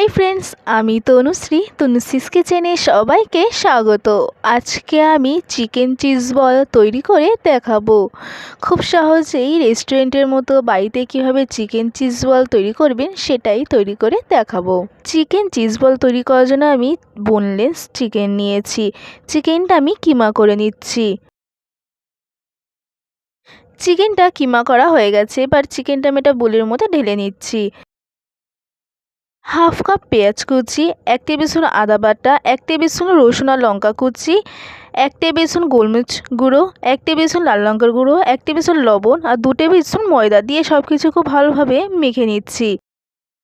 Hi friends, আমি তনুশ্রী। তনুশ্রীস কিচেনে সবাইকে স্বাগত। আজকে আমি চিকেন চিজ বল তৈরি করে দেখাবো। খুব সহজেই রেস্টুরেন্টের মতো বাড়িতে কিভাবে চিকেন চিজ বল তৈরি করবেন সেটাই তৈরি করে দেখাবো। চিকেন চিজ বল তৈরি করার জন্য আমি বোনলেস চিকেন নিয়েছি। চিকেনটা আমি কিমা করে নিচ্ছি। চিকেনটা কিমা করা হয়ে গেছে, এবার চিকেনটা আমি একটা বোলের মধ্যে ঢেলে নিচ্ছি। হাফ কাপ পেঁয়াজ কুচি, 1 টেবিল স্পুন আদা বাটা, 1 টেবিল স্পুন রসুন আর লঙ্কা কুচি, 1 টেবিল স্পুন গোলমরিচ গুঁড়ো, 1 টেবিল স্পুন লাল লঙ্কার গুঁড়ো, 1 টেবিল স্পুন লবণ আর 2 টেবিল স্পুন ময়দা দিয়ে সব কিছু খুব ভালোভাবে মেখে নিচ্ছি।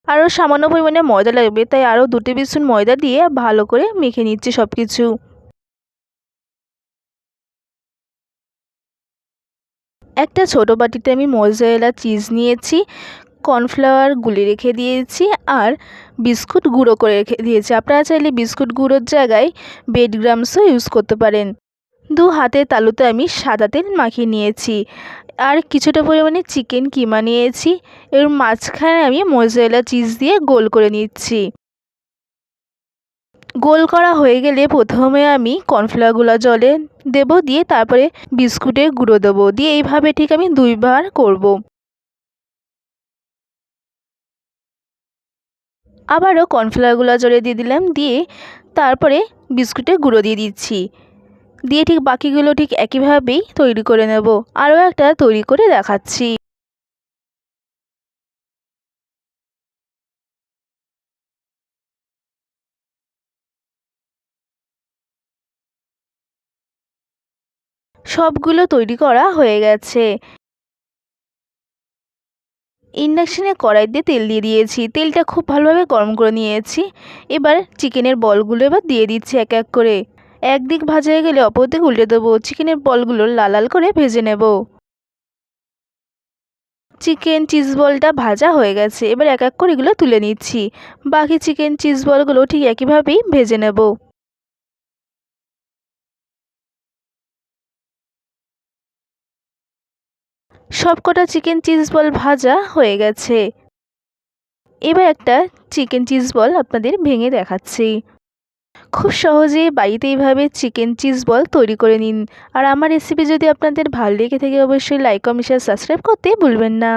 আরও সামান্য পরিমাণে ময়দা লাগবে, তাই আরও 2 টেবিল স্পুন ময়দা দিয়ে ভালো করে মেখে নিচ্ছি সব কিছু। একটা ছোট বাটিতে আমি মোজারেলা চিজ নিয়েছি, কর্নফ্লাওয়ার গুলে রেখে দিয়েছি আর বিস্কুট গুঁড়ো করে রেখে দিয়েছি। আপনারা চাইলে বিস্কুট গুঁড়োর জায়গায় ব্রেড ক্রাম্বসও ইউজ করতে পারেন। 2 হাতের তালুতে আমি সাদা তেল মাখিয়ে নিয়েছি আর কিছুটা পরিমাণে চিকেন কিমা নিয়েছি। এর মাঝখানে আমি মোজারেলা চিজ দিয়ে গোল করে নিচ্ছি। গোল করা হয়ে গেলে প্রথমে আমি কর্নফ্লাওয়ারগুলো জলে দেবো, দিয়ে তারপরে বিস্কুটের গুঁড়ো দেবো, দিয়ে এইভাবে ঠিক আমি 2 বার করব। আবারও কর্নফ্লাওয়ারগুলো জলে দিয়ে দিলাম, দিয়ে তারপরে বিস্কুটের গুঁড়ো দিয়ে দিচ্ছি, দিয়ে ঠিক বাকিগুলো ঠিক একইভাবেই তৈরি করে নেব। আরও একটা তৈরি করে দেখাচ্ছি। সবগুলো তৈরি করা হয়ে গেছে। ইন্ডাকশানে কড়াইতে তেল দিয়ে দিয়েছি, তেলটা খুব ভালোভাবে গরম করে নিয়েছি। এবার চিকেনের বলগুলো দিয়ে দিচ্ছি এক এক করে। একদিক ভাজা হয়ে গেলে অপর দিক উল্টে দেবো। চিকেনের বলগুলো লাল লাল করে ভেজে নেব। চিকেন চিজ বলটা ভাজা হয়ে গেছে, এবার এক এক করে এগুলো তুলে নিচ্ছি। বাকি চিকেন চিজ বলগুলো ঠিক একইভাবেই ভেজে নেব। সবকটা চিকেন চিজ বল ভাজা হয়ে গেছে। এবার একটা চিকেন চিজ বল আপনাদের ভেঙে দেখাচ্ছি। খুব সহজেই বাড়িতে এইভাবে চিকেন চিজ বল তৈরি করে নিন। আর আমার রেসিপি যদি আপনাদের ভালো লেগে থাকে অবশ্যই লাইক, কমেন্ট, শেয়ার, সাবস্ক্রাইব করতে ভুলবেন না।